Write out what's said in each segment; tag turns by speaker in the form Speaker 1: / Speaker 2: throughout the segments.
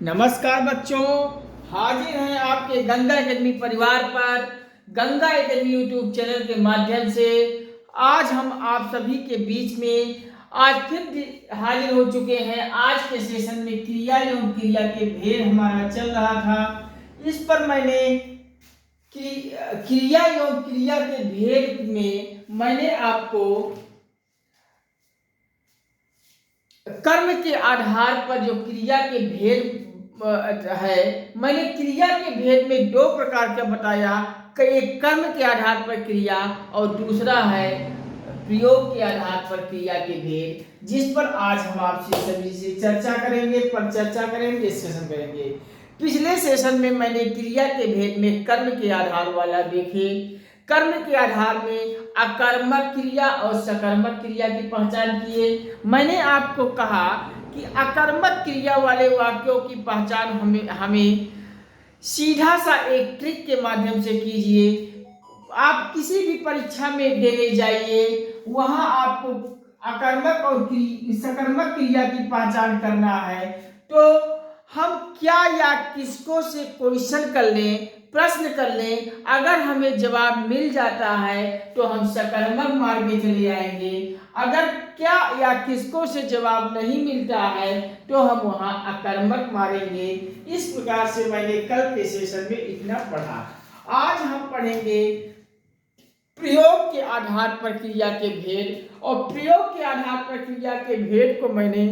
Speaker 1: नमस्कार बच्चों, हाजिर हैं आपके गंगा एकेडमी परिवार पर गंगा एकेडमी यूट्यूब चैनल के माध्यम से। आज हम आप सभी के बीच में आज फिर हाजिर हो चुके हैं। आज के सेशन में क्रिया एवं क्रिया के भेद हमारा चल रहा था। इस पर मैंने क्रिया एवं क्रिया के भेद में मैंने आपको कर्म के आधार पर जो क्रिया के भेद है, मैंने क्रिया के भेद में दो प्रकार का बताया। एक कर्म के आधार पर क्रिया और दूसरा है प्रयोग के आधार पर क्रिया के भेद, जिस पर आज हम आपसे सभी से चर्चा करेंगे, डिस्कशन करेंगे। पिछले सेशन में मैंने क्रिया के भेद में कर्म के आधार वाला देखे। कर्म के आधार में अकर्मक क्रिया और सकर्मक क्रिया की पहचान किए। मैंने आपको कहा कि अकर्मक क्रिया वाले वाक्यों की पहचान हमें सीधा सा एक ट्रिक के माध्यम से कीजिए। आप किसी भी परीक्षा में देने जाइए, वहां आपको अकर्मक और सकर्मक क्रिया की पहचान करना है। तो हम क्या या किसको से क्वेश्चन कर लें, प्रश्न कर लें, अगर हमें जवाब मिल जाता है तो हम सकर्मक मार्ग में चले आएंगे। अगर क्या या किसको से जवाब नहीं मिलता है तो हम वहां अकर्मक मारेंगे। इस प्रकार से मैंने कल के सेशन में इतना पढ़ा। आज हम पढ़ेंगे प्रयोग के आधार पर क्रिया के भेद। और प्रयोग के आधार पर क्रिया के भेद को मैंने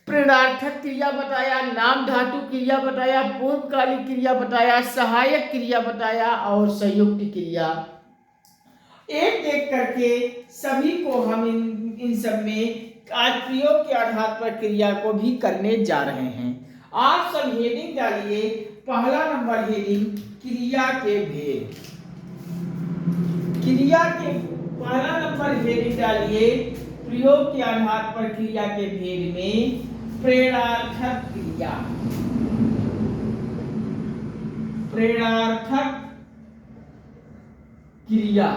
Speaker 1: प्रेरणार्थक क्रिया बताया, नाम धातु क्रिया बताया, पूर्वकालिक क्रिया बताया, सहायक क्रिया बताया और संयुक्त क्रिया। एक एक करके सभी को हम इन सब में आज प्रयोग के आधार पर क्रिया को भी करने जा रहे हैं। आप सब हेडिंग डालिए। पहला नंबर हेडिंग क्रिया के भेद। क्रिया के पहला नंबर हेडिंग डालिए प्रयोग के आधार पर क्रिया के भेद में प्रेरणार्थक क्रिया। प्रेरणार्थक क्रिया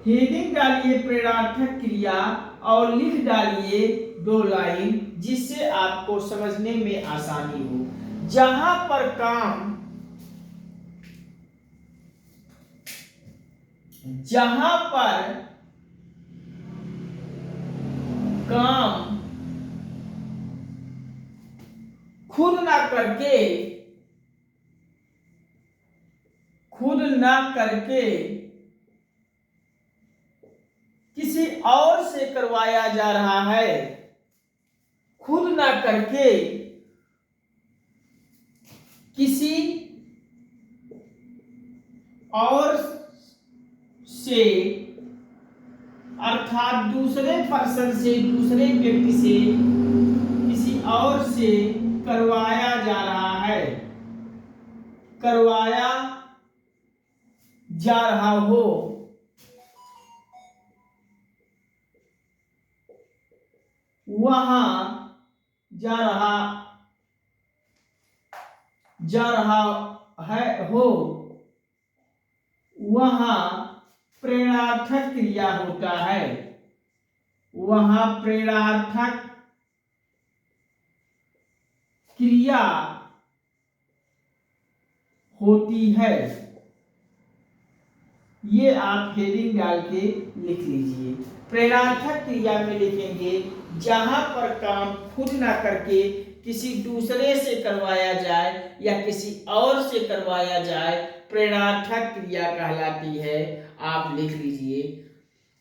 Speaker 1: हेडिंग डालिए प्रेरणार्थक क्रिया और लिख डालिए 2 लाइन, जिससे आपको समझने में आसानी हो। जहां पर काम खुद ना करके किसी और से करवाया जा रहा है, खुद ना करके किसी और से, अर्थात दूसरे पर्सन से, दूसरे व्यक्ति से, किसी और से करवाया जा रहा है, करवाया जा रहा हो, वहां जा रहा है हो, वहां प्रेरणार्थक क्रिया होता है। वहां प्रेरणार्थक क्रिया होती है। ये आप हेडिंग डाल के लिख लीजिए। प्रेरणार्थक क्रिया में लिखेंगे जहां पर काम खुद ना करके किसी दूसरे से करवाया जाए या किसी और से करवाया जाए, प्रेरणार्थक क्रिया कहलाती है। आप लिख लीजिए।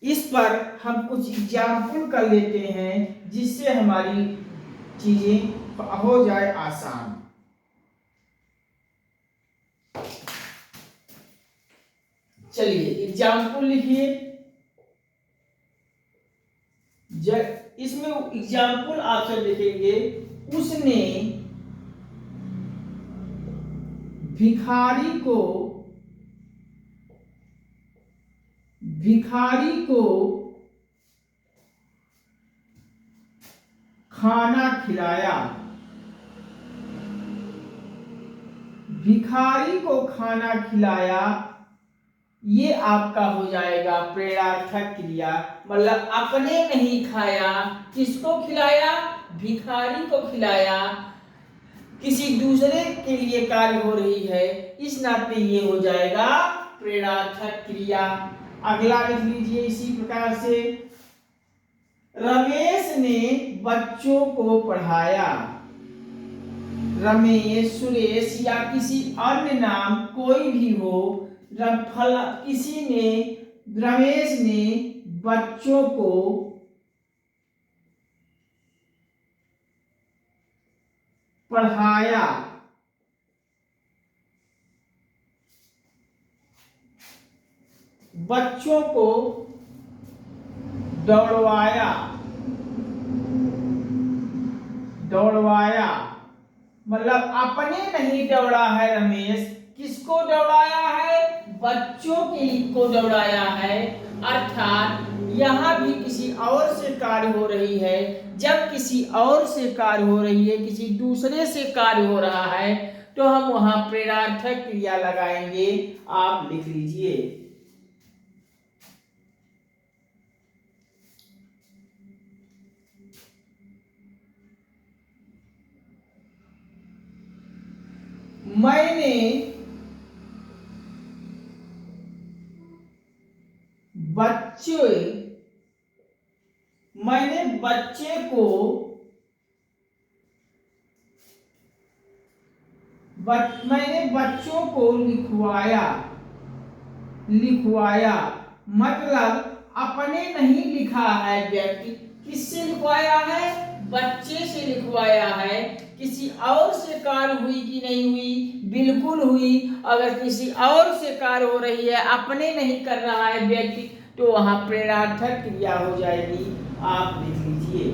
Speaker 1: इस पर हम कुछ एग्जाम्पल कर लेते हैं, जिससे हमारी चीजें हो जाए आसान। चलिए एग्जाम्पल लिखिए। इसमें एग्जाम्पल आप सब लिखेंगे। उसने भिखारी को खाना खिलाया। भिखारी को खाना खिलाया, ये आपका हो जाएगा प्रेरणार्थक क्रिया। मतलब अपने नहीं खाया, किसको खिलाया? भिखारी को खिलाया, किसी दूसरे के लिए कार्य हो रही है, इस नाते ये हो जाएगा प्रेरणार्थक क्रिया। अगला लिख लीजिए इसी प्रकार से, रमेश ने बच्चों को पढ़ाया। रमेश, सुरेश या किसी अन्य नाम कोई भी हो, रमेश ने बच्चों को पढ़ाया। बच्चों को दौड़वाया मतलब अपने नहीं दौड़ा है रमेश, किसको दौड़ाया है? बच्चों को दौड़ाया है। अर्थात यहाँ भी किसी और से कार्य हो रही है। जब किसी और से कार्य हो रही है, किसी दूसरे से कार्य हो रहा है, तो हम वहां प्रेरणार्थक क्रिया लगाएंगे। आप लिख लीजिए। मैंने बच्चों को लिखवाया मतलब अपने नहीं लिखा है व्यक्ति। किससे लिखवाया है? बच्चे से लिखवाया है। किसी और से कार्य हुई कि नहीं हुई? बिल्कुल हुई। अगर किसी और से कार्य हो रही है, अपने नहीं कर रहा है व्यक्ति, तो वहां प्रेरणार्थक क्रिया हो जाएगी। आप लिख लीजिए।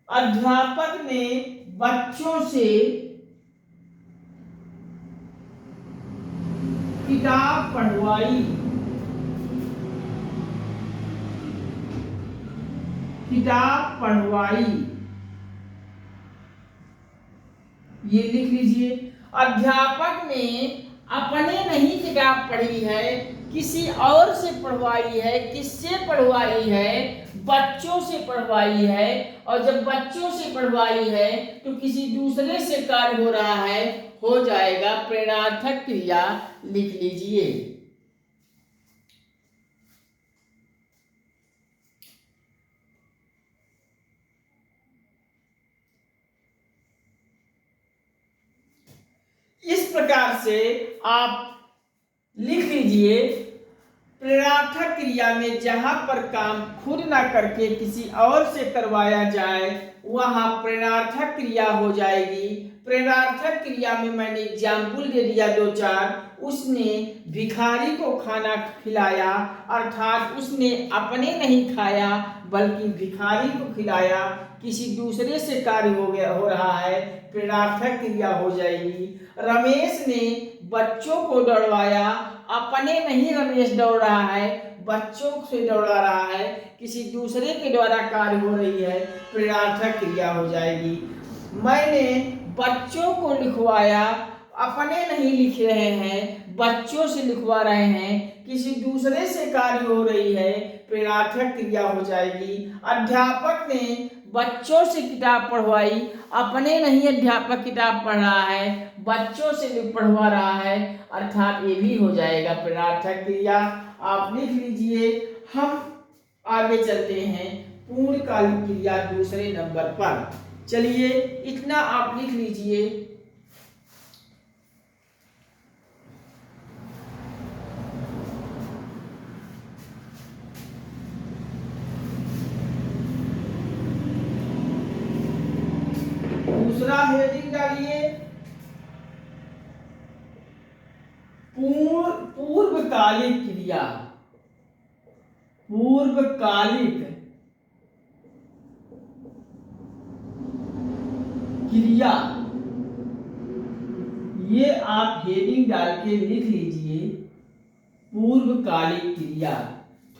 Speaker 1: अध्यापक ने बच्चों से किताब पढ़वाई। ये लिख लीजिए। अध्यापक ने अपने नहीं किताब पढ़ी है, किसी और से पढ़वाई है। किससे पढ़वाई है? बच्चों से पढ़वाई है। और जब बच्चों से पढ़वाई है, तो किसी दूसरे से कार्य हो रहा है, हो जाएगा प्रेरणार्थक क्रिया। लिख लीजिए। इस प्रकार से आप लिख लीजिए। प्रेरणार्थक क्रिया में जहां पर काम खुद ना करके किसी और से करवाया जाए, वहां प्रेरणार्थक क्रिया हो जाएगी। प्रेरणार्थक क्रिया में मैंने एग्जाम्पल दे दिया 2-4। उसने भिखारी को खाना खिलाया, अर्थात उसने अपने नहीं खाया बल्कि भिखारी को खिलाया। किसी दूसरे से कार्य हो रहा है, प्रेरणार्थक क्रिया हो जाएगी। रमेश ने बच्चों को दौड़वाया, अपने नहीं रमेश दौड़ रहा है, बच्चों से दौड़ा रहा है। किसी दूसरे के द्वारा कार्य हो रही है, प्रेरणार्थक क्रिया हो जाएगी। मैंने बच्चों को लिखवाया, अपने नहीं लिख रहे हैं, बच्चों से लिखवा रहे हैं। किसी दूसरे से कार्य हो रही है, प्रेरणार्थक क्रिया हो जाएगी। अध्यापक ने बच्चों से किताब पढ़वाई, अपने नहीं अध्यापक किताब पढ़ रहा है, बच्चों से पढ़वा रहा है, अर्थात ये भी हो जाएगा प्रेरणार्थक क्रिया। आप लिख लीजिए। हम आगे चलते हैं पूर्णकालिक क्रिया दूसरे नंबर पर। चलिए इतना आप लिख लीजिए। दूसरा हेडिंग डालिए, पूर्वकालिक क्रिया। पूर्वकालिक क्रिया, ये आप हेडिंग डाल के लिख लीजिए। पूर्वकालिक क्रिया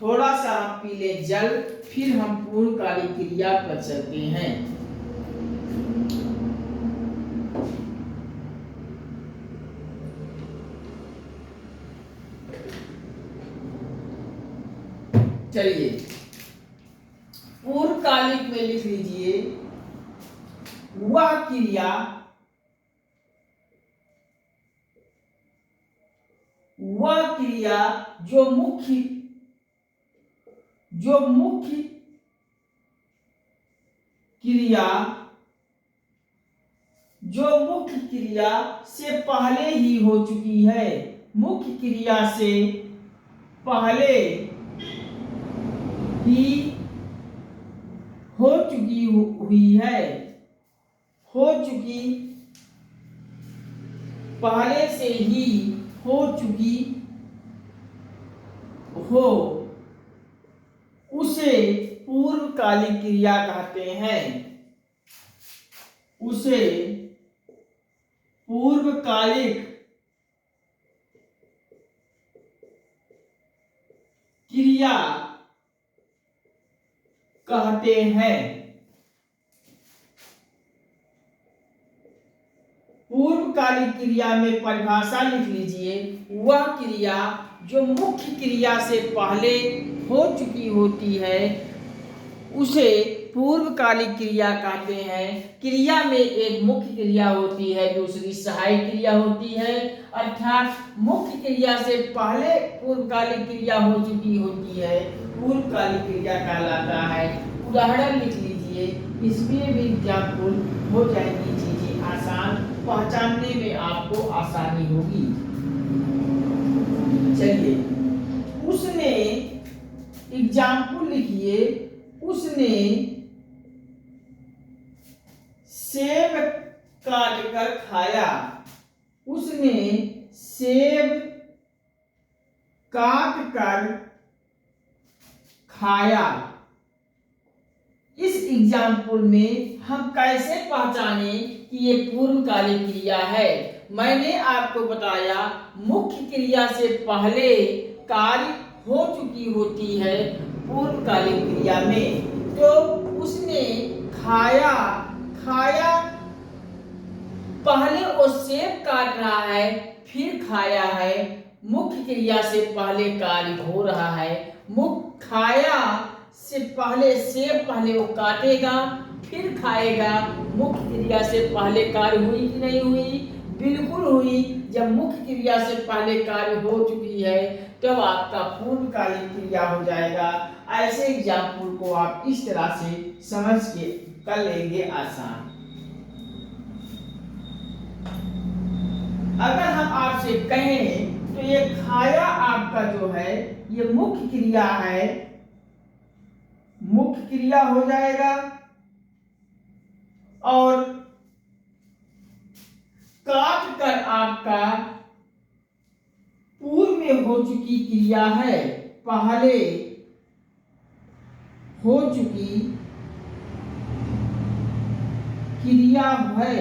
Speaker 1: थोड़ा सा आप पी ले जल, फिर हम पूर्णकालिक क्रिया पर चलते हैं। चलिए पूर्णकालिक में लिख लीजिए, वह क्रिया जो मुख्य क्रिया से पहले ही हो चुकी है, मुख्य क्रिया से पहले ही हो चुकी हुई है, पहले से ही हो चुकी हो, उसे पूर्वकालिक क्रिया कहते हैं, उसे पूर्वकालिक क्रिया कहते हैं। पूर्वकालिक क्रिया में परिभाषा लिख लीजिए, वह क्रिया जो मुख्य क्रिया से पहले हो चुकी होती है उसे पूर्वकालिक क्रिया कहते हैं। क्रिया में एक मुख्य क्रिया होती है, दूसरी सहायक क्रिया होती है, अर्थात मुख्य क्रिया से पहले पूर्वकालिक क्रिया हो चुकी होती है, पूर्वकालिक क्रिया कहलाता है। उदाहरण लिख लीजिए, इसमें भी एग्जाम्पल हो जाएंगी, चीजें आसान, पहचानने में आपको आसानी होगी। चलिए उसने, एग्जाम्पल लिखिए, उसने सेब काट कर खाया, उसने सेब काट कर खाया। इस एग्जाम्पल में हम कैसे पहचाने कि ये पूर्वकालिक क्रिया है? मैंने आपको बताया मुख्य क्रिया से पहले कार्य हो चुकी होती है पूर्वकालिक क्रिया में। तो उसने खाया, पहले वो सेब काट रहा है फिर खाया है, मुख्य क्रिया से पहले कार्य हो रहा है। खाया से पहले सेब पहले वो काटेगा फिर खाएगा, मुख्य क्रिया से पहले कार्य हुई कि नहीं हुई? बिल्कुल हुई। जब मुख्य क्रिया से पहले कार्य हो चुकी है तब आपका पूर्वकालिक क्रिया हो जाएगा। ऐसे एग्जाम्पल को आप इस तरह से समझ के कर लेंगे आसान। अगर हम आपसे कहें तो ये खाया आपका जो है ये मुख्य क्रिया है, मुख्य क्रिया हो जाएगा, और काट कर आपका पूर्व में हो चुकी क्रिया है, पहले हो चुकी क्रिया है।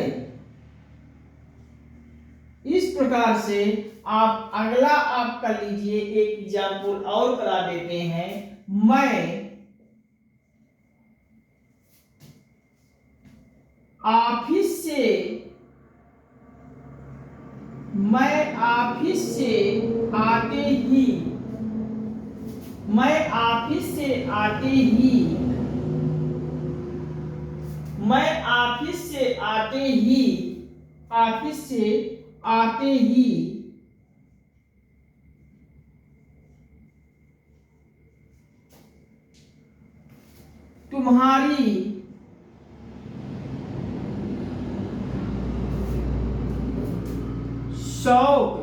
Speaker 1: इस प्रकार से आप अगला आप कर लीजिए, एक एग्जाम्पल और करा देते हैं। मैं ऑफिस से आते ही, मैं ऑफिस से आते ही, मैं ऑफिस से आते ही, ऑफिस से आते ही तुम्हारी शौक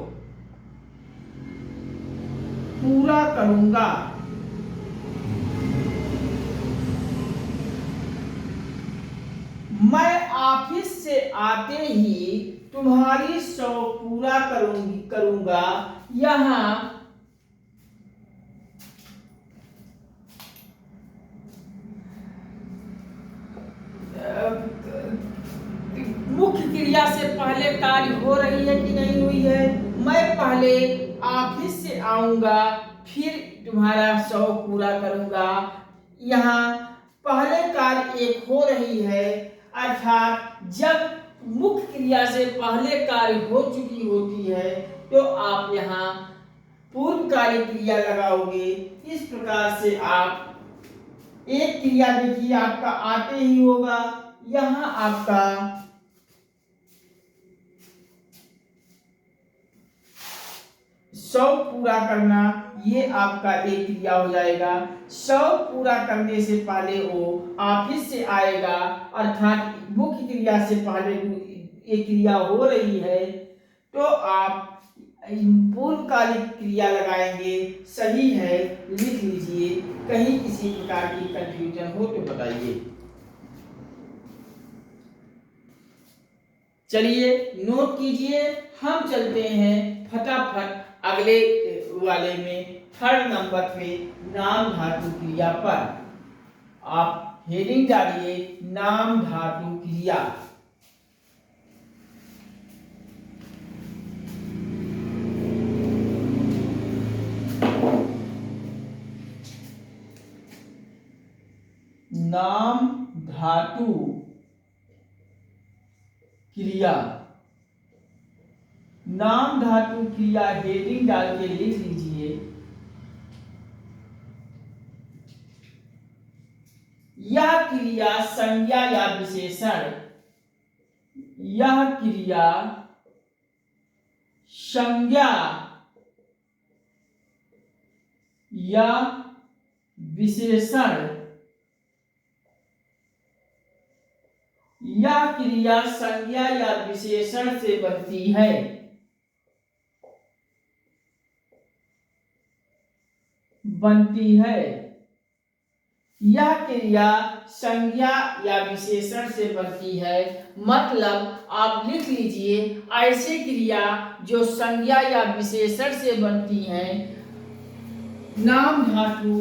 Speaker 1: पूरा करूंगा। मैं ऑफिस से आते ही तुम्हारी शौक पूरा करूंगा। यहाँ मुख्य क्रिया से पहले कार्य हो रही है कि नहीं हुई है? मैं पहले ऑफिस से आऊंगा फिर तुम्हारा शौक पूरा करूंगा। यहाँ पहले कार्य एक हो रही है, अर्थात जब मुख्य क्रिया से पहले कार्य हो चुकी होती है तो आप यहाँ पूर्वकालिक क्रिया लगाओगे। इस प्रकार से आप एक क्रिया देखिए आपका आते ही होगा, यहाँ आपका शौक पूरा करना, ये आपका एक क्रिया हो जाएगा। शौक पूरा करने से पहले वो ऑफिस से आएगा, अर्थात मुख्य क्रिया से पहले एक क्रिया हो रही है तो आप पूर्वकालिक क्रिया लगाएंगे। सही है, लिख लीजिए। कहीं किसी प्रकार की कंफ्यूजन हो तो बताइए। चलिए नोट कीजिए, हम चलते हैं फटाफट अगले वाले में, थर्ड नंबर पे नाम धातु क्रिया पर। आप हेडिंग डालिए नाम धातु क्रिया। नाम धातु क्रिया, नाम धातु क्रिया हेडिंग डाल के लिख लीजिए। यह क्रिया संज्ञा या विशेषण, यह क्रिया संज्ञा या विशेषण, यह क्रिया संज्ञा या विशेषण से बनती है। बनती है। यह क्रिया संज्ञा या विशेषण से बनती है, मतलब आप लिख लीजिए ऐसे क्रिया जो संज्ञा या विशेषण से बनती हैं नाम धातु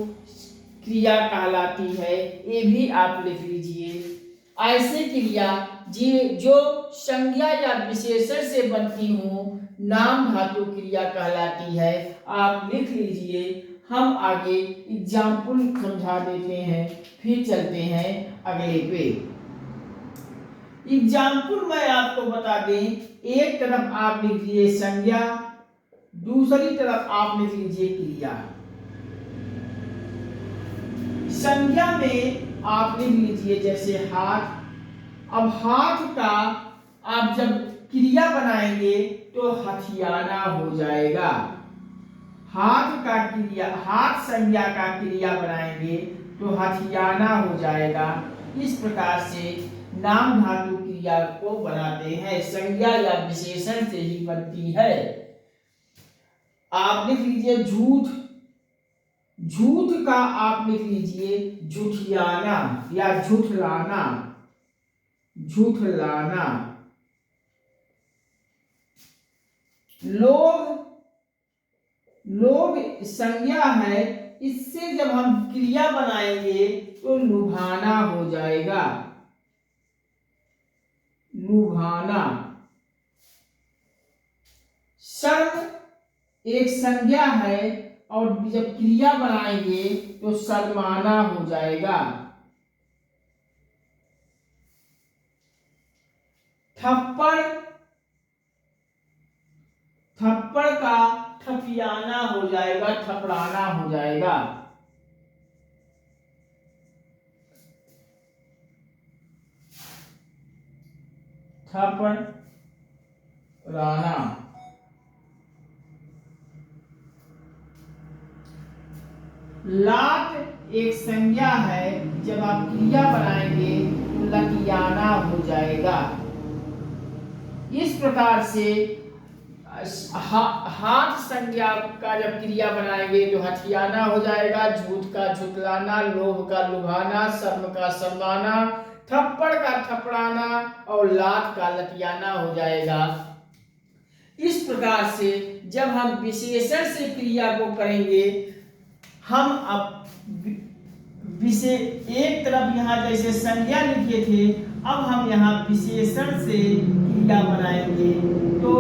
Speaker 1: क्रिया कहलाती है। ये भी आप लिख लीजिए। ऐसे क्रिया जो संज्ञा या विशेषण से बनती हूँ नाम धातु क्रिया कहलाती है। आप लिख लीजिए। हम आगे एग्जाम्पल समझा देते हैं, फिर चलते हैं अगले पे। एग्जाम्पल मैं आपको बता दें, एक तरफ आप लिख लीजिए संज्ञा, दूसरी तरफ आप लिख लीजिए क्रिया। संज्ञा में आप लिख लीजिए जैसे हाथ। अब हाथ का आप जब क्रिया बनाएंगे तो हथियाना हो जाएगा। हाथ का क्रिया, हाथ संज्ञा का क्रिया बनाएंगे तो हथियाना हो जाएगा। इस प्रकार से नाम धातु क्रिया को बनाते हैं, संज्ञा या विशेषण से ही बनती है। आप लिख लीजिए झूठ। झूठ का आप लिख लीजिए झूठियाना या झूठलाना। झूठलाना। लोभ, लोभ संज्ञा है, इससे जब हम क्रिया बनाएंगे तो लुभाना हो जाएगा। लुभाना। शर्म एक संज्ञा है और जब क्रिया बनाएंगे तो शर्माना हो जाएगा। थप्पड़, थप्पड़ का थपियाना हो जाएगा, थपड़ाना हो जाएगा। थपड़ाना। लात एक संज्ञा है, जब आप क्रिया बनाएंगे तो लतियाना हो जाएगा। इस प्रकार से हाथ संज्ञा का जब क्रिया बनाएंगे तो हथियाना हो जाएगा, झूठ का झुठलाना, लोभ का लुभाना, शर्म का शर्माना, थप्पड़ का थपड़ाना और लात का लतियाना हो जाएगा। इस प्रकार से जब हम विशेषण से क्रिया को करेंगे, हम अब एक तरफ यहाँ जैसे संज्ञा लिखे थे, अब हम यहाँ विशेषण से क्रिया बनाएंगे। तो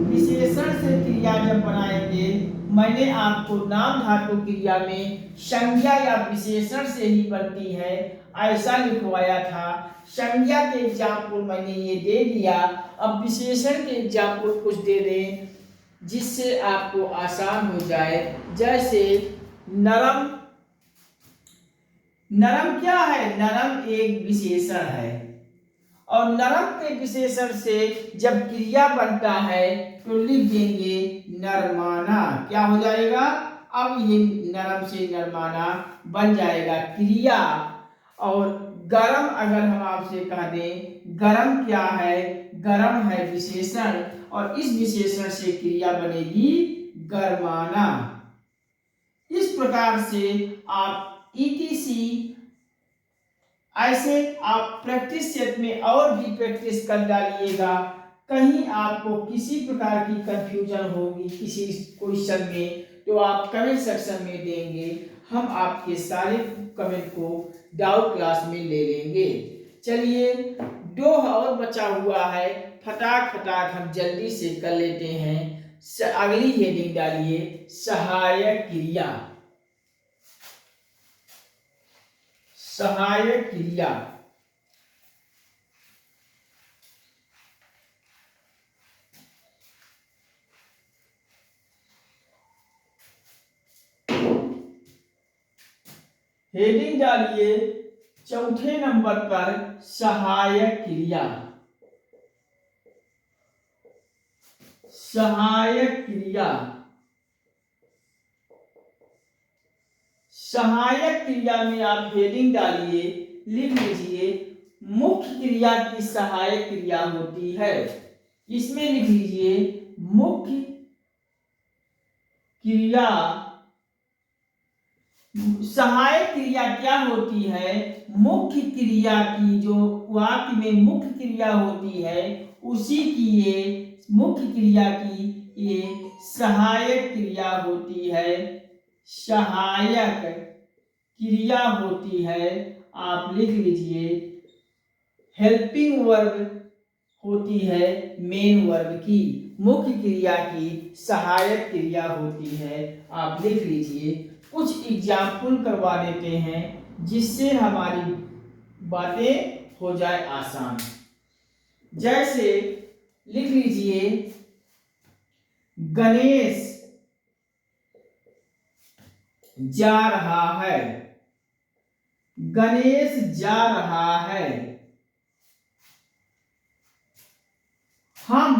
Speaker 1: विशेषण से क्रिया जब बनाएंगे, मैंने आपको नाम धातु क्रिया में संज्ञा या विशेषण से ही बनती है ऐसा लिखवाया था। संज्ञा के एग्जाम्पल मैंने ये दे दिया। अब विशेषण के एग्जाम्पल कुछ दे दें जिससे आपको आसान हो जाए। जैसे नरम। नरम क्या है? नरम एक विशेषण है और नरम के विशेषण से जब क्रिया बनता है तो लिख देंगे नरमाना। क्या हो जाएगा? अब ये नरम से नरमाना बन जाएगा क्रिया। और गरम अगर हम आपसे कह दें, गरम क्या है? गरम है विशेषण और इस विशेषण से क्रिया बनेगी गरमाना। इस प्रकार से आप ETC ऐसे आप प्रैक्टिस सेट में और भी प्रैक्टिस कर डालिएगा। कहीं आपको किसी प्रकार की कंफ्यूजन होगी किसी क्वेश्चन में तो आप कमेंट सेक्शन में देंगे, हम आपके सारे कमेंट को डाउट क्लास में ले लेंगे। चलिए 2 और बचा हुआ है, फटाक फटाक हम जल्दी से कर लेते हैं। अगली हेडिंग डालिए सहायक क्रिया। सहायक क्रिया। हेडिंग डालिए चौथे नंबर पर सहायक क्रिया। सहायक क्रिया। सहायक क्रिया में आप हेडिंग डालिए, लिख लीजिए मुख्य क्रिया की सहायक क्रिया होती है। इसमें लिख लीजिए मुख्य क्रिया। सहायक क्रिया क्या होती है? मुख्य क्रिया की, जो वाक्य में मुख्य क्रिया होती है उसी की ये मुख्य क्रिया की ये सहायक क्रिया होती है। सहायक क्रिया होती है। आप लिख लीजिए हेल्पिंग वर्ब होती है मेन वर्ब की। मुख्य क्रिया की सहायक क्रिया होती है। आप लिख लीजिए। कुछ एग्जाम्पल करवा देते हैं जिससे हमारी बातें हो जाए आसान। जैसे लिख लीजिए गणेश जा रहा है। गणेश जा रहा है। हम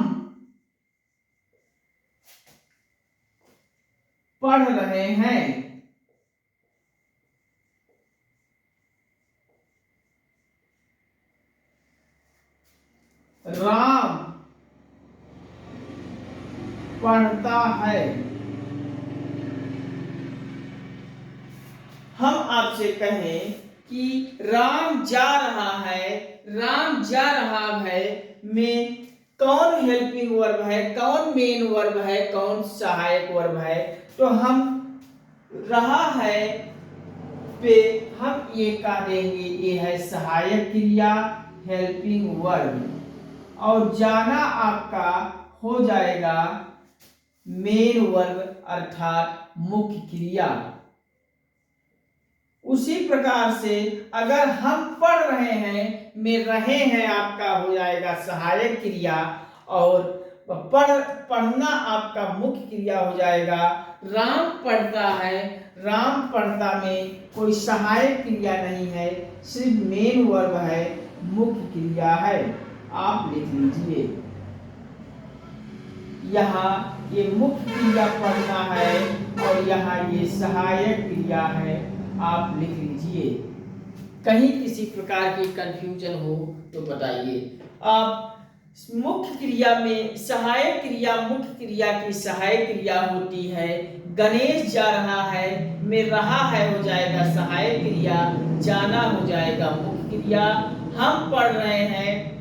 Speaker 1: पढ़ रहे हैं। राम पढ़ता है। हम आपसे कहें कि राम जा रहा है, राम जा रहा है में कौन हेल्पिंग वर्ब है, कौन मेन वर्ब है, कौन सहायक वर्ब है? तो हम रहा है पे हम ये कह देंगे ये है सहायक क्रिया हेल्पिंग वर्ब। और जाना आपका हो जाएगा मेन वर्ब अर्थात मुख्य क्रिया। उसी प्रकार से अगर हम पढ़ रहे हैं में रहे हैं आपका हो जाएगा सहायक क्रिया और पढ़ना आपका मुख्य क्रिया हो जाएगा। राम पढ़ता है, राम पढ़ता में कोई सहायक क्रिया नहीं है, सिर्फ मेन वर्ब है, मुख्य क्रिया है। आप लिख लीजिए यहाँ ये मुख्य क्रिया पढ़ना है और यहाँ ये सहायक क्रिया है। आप लिख लीजिए। कहीं किसी प्रकार की कंफ्यूजन हो तो बताइए। आप मुख्य क्रिया में सहायक क्रिया, मुख्य क्रिया की सहायक क्रिया होती है। गणेश जा रहा है में रहा है हो जाएगा सहायक क्रिया, जाना हो जाएगा मुख्य क्रिया। हम पढ़ रहे हैं,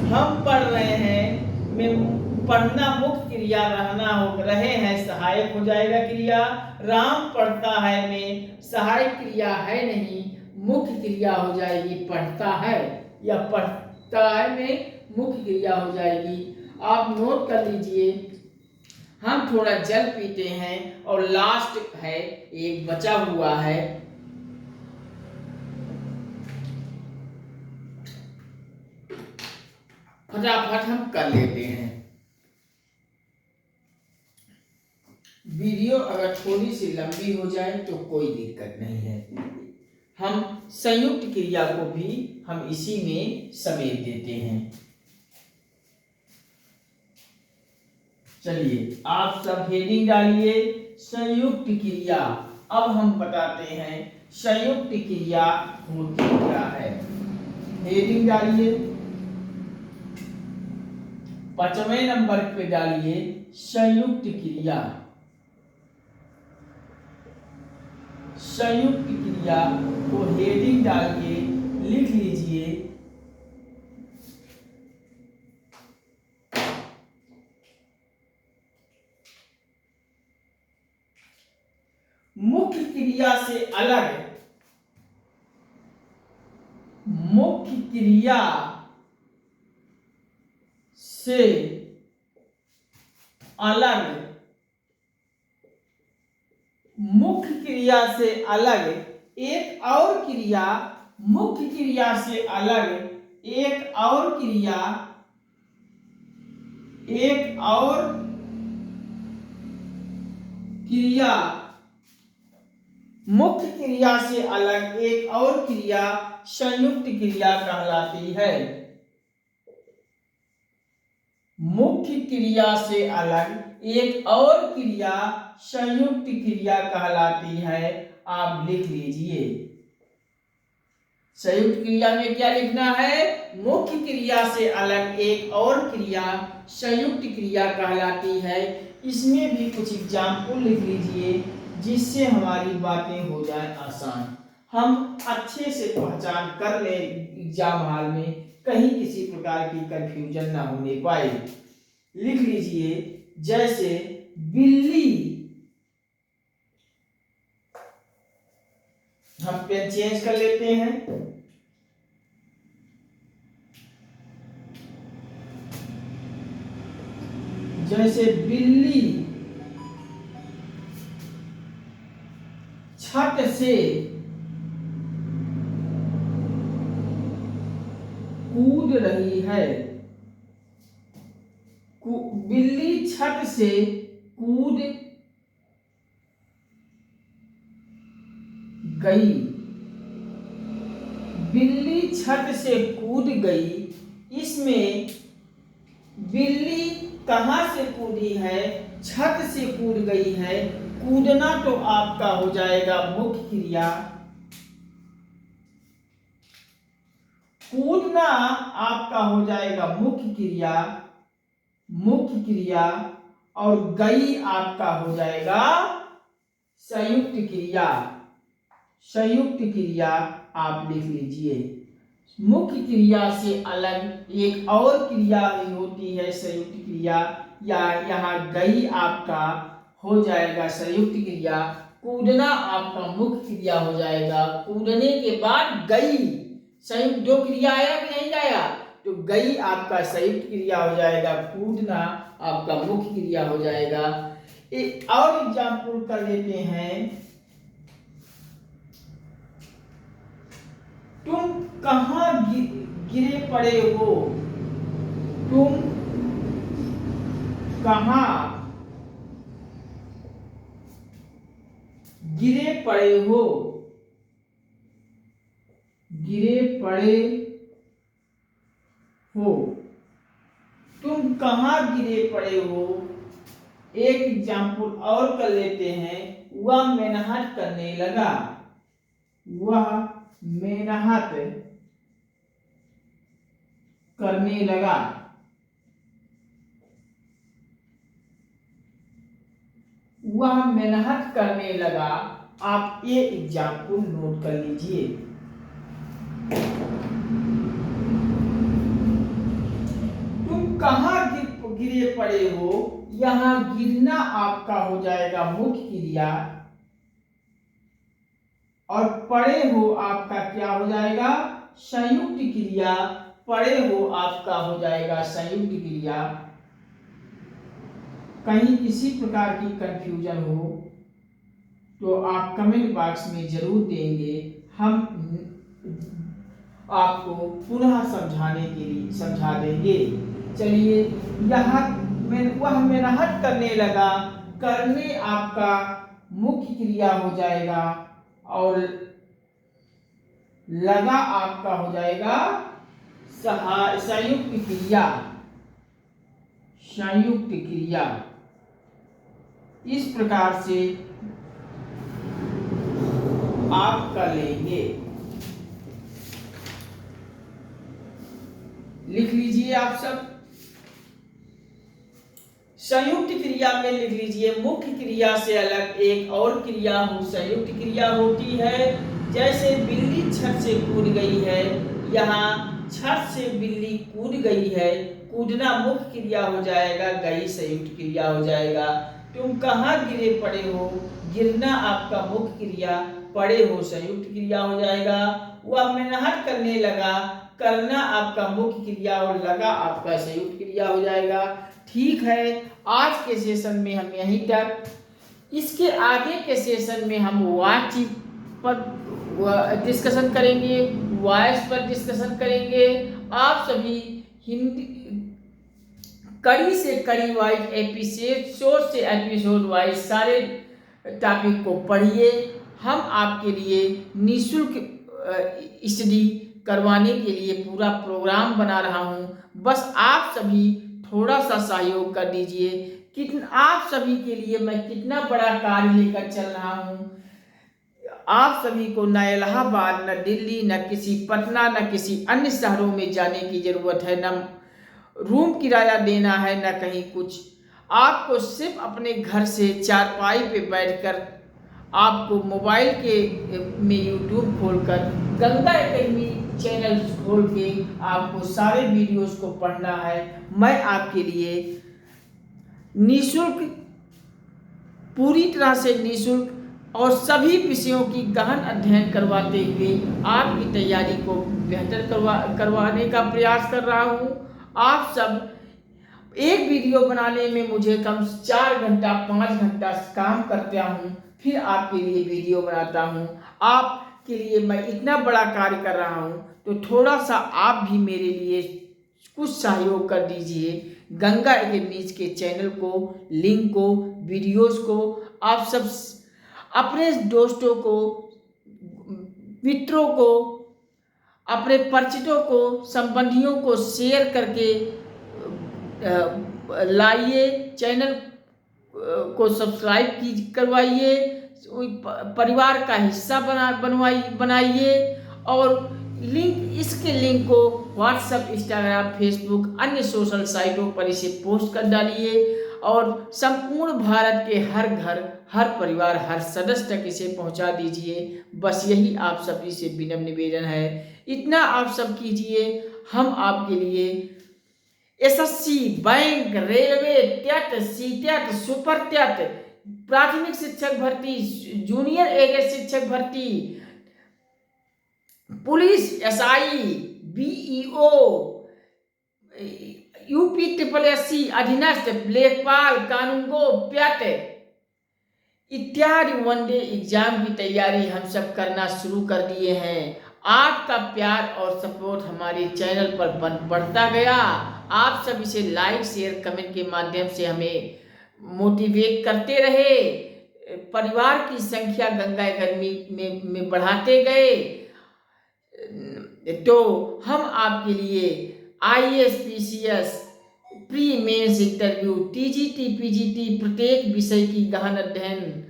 Speaker 1: हम पढ़ रहे हैं में पढ़ना मुख्य क्रिया, रहना हो रहे हैं सहायक हो जाएगा क्रिया। राम पढ़ता है में सहायक क्रिया है नहीं, मुख्य क्रिया हो जाएगी पढ़ता है, या पढ़ता है में मुख्य क्रिया हो जाएगी। आप नोट कर लीजिए। हम थोड़ा जल पीते हैं और लास्ट है एक बचा हुआ है, फटाफट हम कर लेते हैं। वीडियो अगर थोड़ी सी लंबी हो जाए तो कोई दिक्कत नहीं है, हम संयुक्त क्रिया को भी हम इसी में समेट देते हैं। चलिए आप सब हेडिंग डालिए, संयुक्त क्रिया। अब हम बताते हैं संयुक्त क्रिया होती क्या है। हेडिंग डालिए, 5वें नंबर पे डालिए संयुक्त क्रिया। संयुक्त क्रिया को हेडिंग डाल के लिख लीजिए मुख्य क्रिया से अलग, मुख्य क्रिया से अलग, मुख्य क्रिया से अलग एक और क्रिया, मुख्य क्रिया से अलग एक और क्रिया, एक और क्रिया, मुख्य क्रिया से अलग एक और क्रिया संयुक्त क्रिया कहलाती है। मुख्य क्रिया से अलग एक और क्रिया संयुक्त क्रिया कहलाती है। आप लिख लीजिए, संयुक्त क्रिया में क्या लिखना है, मुख्य क्रिया से अलग एक और क्रिया संयुक्त क्रिया कहलाती है। इसमें भी कुछ एग्जाम्पल लिख लीजिए जिससे हमारी बातें हो जाए आसान, हम अच्छे से पहचान कर ले एग्जाम हॉल में, कहीं किसी प्रकार की कंफ्यूजन ना होने पाए। लिख लीजिए जैसे बिल्ली, हम पेन चेंज कर लेते हैं, जैसे बिल्ली छत से कूद रही है, बिल्ली छत से कूद गई, बिल्ली छत से कूद गई। इसमें बिल्ली कहां से कूदी है, छत से कूद गई है। कूदना तो आपका हो जाएगा मुख्य क्रिया, कूदना आपका हो जाएगा मुख्य क्रिया, मुख्य क्रिया, और गई आपका हो जाएगा संयुक्त क्रिया। संयुक्त क्रिया आप लिख लीजिए, मुख्य क्रिया से अलग एक और क्रिया ही होती है संयुक्त क्रिया, या यहाँ गई आपका हो जाएगा संयुक्त क्रिया, कूदना आपका मुख्य क्रिया हो जाएगा। कूदने के बाद गई, संयुक्त दो क्रिया आया कि नहीं आया, तो गई आपका संयुक्त क्रिया हो जाएगा, कूदना आपका मुख्य क्रिया हो जाएगा। एक और एग्जाम्पल कर लेते हैं, तुम कहां गिरे पड़े हो, तुम कहां गिरे पड़े हो, गिरे पड़े हो, तुम कहां गिरे पड़े हो। एक एग्जाम्पल और कर लेते हैं, वह मेहनत करने लगा, वह मेहनत करने लगा। वह मेहनत करने लगा। आप ये एग्जाम्पल नोट कर लीजिए। तुम कहां गिरे पड़े हो, यहां गिरना आपका हो जाएगा मुख्य क्रिया, और पड़े हो आपका क्या हो जाएगा संयुक्त क्रिया, पड़े हो आपका हो जाएगा संयुक्त क्रिया। कहीं किसी प्रकार की कंफ्यूजन हो तो आप कमेंट बॉक्स में जरूर देंगे, हम आपको पुनः समझा देंगे। चलिए, वह मेहनत करने लगा, करने आपका मुख्य क्रिया हो जाएगा और लगा आपका हो जाएगा संयुक्त क्रिया। संयुक्त क्रिया इस प्रकार से आप कर लेंगे। लिख लीजिए आप सब। संयुक्त क्रिया में लिख लीजिए, मुख्य क्रिया से अलग एक और क्रिया संयुक्त क्रिया होती है। जैसे बिल्ली छत से कूद गई है, यहाँ छत से बिल्ली कूद गई है, कूदना मुख्य क्रिया हो जाएगा, गई संयुक्त क्रिया हो जाएगा। तुम कहाँ गिरे पड़े हो, गिरना आपका मुख्य क्रिया, पड़े हो संयुक्त क्रिया हो जाएगा। वह मेहनत करने लगा, करना आपका मुख्य क्रिया और लगा आपका संयुक्त क्रिया हो जाएगा। ठीक है, आज के सेशन में हम यहीं तक। इसके आगे के सेशन में हम वाचिक पर डिस्कशन करेंगे, वॉइस पर डिस्कसन करेंगे। आप सभी हिंदी कड़ी से कड़ी वाइज, एपिसोड से एपिसोड वाइज सारे टॉपिक को पढ़िए। हम आपके लिए निःशुल्क स्टडी करवाने के लिए पूरा प्रोग्राम बना रहा हूँ। बस आप सभी थोड़ा सा सहयोग कर दीजिए। आप सभी के लिए मैं कितना बड़ा कार्य लेकर चल रहा हूँ। आप सभी को न इलाहाबाद, न दिल्ली, न किसी पटना, न किसी अन्य शहरों में जाने की जरूरत है, न रूम किराया देना है, न कहीं कुछ। आपको सिर्फ अपने घर से चारपाई पे बैठकर आपको मोबाइल में यूट्यूब खोलकर गंगा एकेडमी चैनल खोल के आपको सारे वीडियोस को पढ़ना है। मैं आपके लिए निःशुल्क, पूरी तरह से निःशुल्क और सभी विषयों की गहन अध्ययन करवाते हुए आपकी तैयारी को बेहतर करवाने का प्रयास कर रहा हूँ। आप सब एक वीडियो बनाने में मुझे कम 4 घंटा 5 घंटा काम करता हूँ, फिर आपके लिए वीडियो बनाता हूँ। आपके लिए मैं इतना बड़ा कार्य कर रहा हूँ, तो थोड़ा सा आप भी मेरे लिए कुछ सहयोग कर दीजिए। गंगा एकेडमीज के चैनल को, लिंक को, वीडियोस को आप सब अपने दोस्तों को, मित्रों को, अपने परिचितों को, संबंधियों को शेयर करके लाइए। चैनल को सब्सक्राइब करवाइए, परिवार का हिस्सा बनाइए और इसके लिंक को व्हाट्सएप, इंस्टाग्राम, फेसबुक, अन्य सोशल साइटों पर इसे पोस्ट कर डालिए और संपूर्ण भारत के हर घर, हर परिवार, हर सदस्य तक इसे पहुंचा दीजिए। बस यही आप सभी से विनम्र निवेदन है। इतना आप सब कीजिए। हम आपके लिए SSC, bank, railway, TET, CTET, super TET, प्राथमिक शिक्षक भर्ती, जूनियर एडेड शिक्षक भर्ती, police, SI, BEO, UP SSSC, अधीनस्थ, लेखपाल, कानूनगो, पेट इत्यादि वनडे एग्जाम की तैयारी हम सब करना शुरू कर दिए हैं। आपका प्यार और सपोर्ट हमारे चैनल पर बढ़ता गया। आप सब इसे लाइक, शेयर, कमेंट के माध्यम से हमें मोटिवेट करते रहे। परिवार की संख्या गंगा एकेडमी में बढ़ाते गए, तो हम आपके लिए IAS, PCS, pre mains interview, TGT, PGT, प्रत्येक विषय की गहन अध्ययन,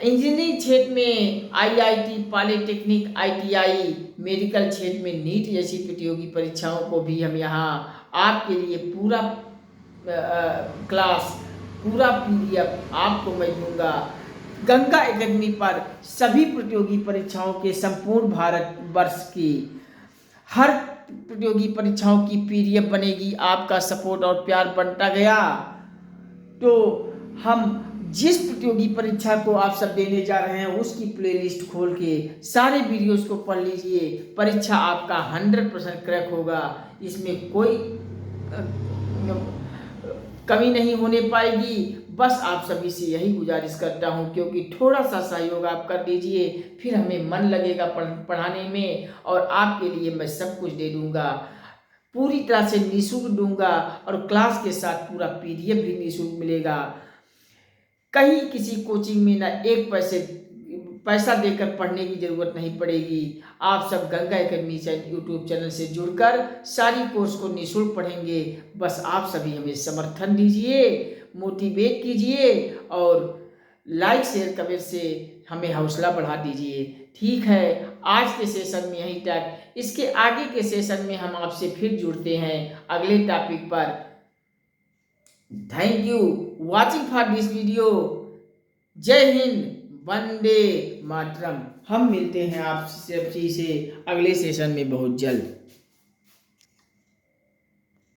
Speaker 1: इंजीनियरिंग क्षेत्र में IIT, पॉलिटेक्निक, ITI, मेडिकल क्षेत्र में नीट जैसी प्रतियोगी परीक्षाओं को भी हम यहाँ आपके लिए पूरा क्लास, पूरा PDF आपको मैं दूंगा। गंगा एकेडमी पर सभी प्रतियोगी परीक्षाओं के संपूर्ण भारत वर्ष की हर प्रतियोगी परीक्षाओं की PDF बनेगी। आपका सपोर्ट और प्यार बनता गया तो हम जिस प्रतियोगी परीक्षा को आप सब देने जा रहे हैं उसकी प्लेलिस्ट खोल के सारे वीडियोस को पढ़ लीजिए। परीक्षा आपका 100% क्रैक होगा, इसमें कोई कमी नहीं होने पाएगी। बस आप सभी से यही गुजारिश करता हूँ, क्योंकि थोड़ा सा सहयोग आप कर दीजिए, फिर हमें मन लगेगा पढ़ाने में, और आपके लिए मैं सब कुछ दे दूँगा, पूरी तरह से निःशुल्क दूंगा, और क्लास के साथ पूरा PDF भी निःशुल्क मिलेगा। कहीं किसी कोचिंग में ना एक पैसा देकर पढ़ने की ज़रूरत नहीं पड़ेगी। आप सब गंगा एकेडमी यूट्यूब चैनल से जुड़कर सारी कोर्स को निःशुल्क पढ़ेंगे। बस आप सभी हमें समर्थन दीजिए, मोटिवेट कीजिए, और लाइक शेयर कमेंट से हमें हौसला बढ़ा दीजिए। ठीक है, आज के सेशन में यहीं तक। इसके आगे के सेशन में हम आपसे फिर जुड़ते हैं अगले टॉपिक पर। Thank you watching for this video. जय हिंद, वंदे मातरम। हम मिलते हैं आपसे अगले सेशन में बहुत जल्द।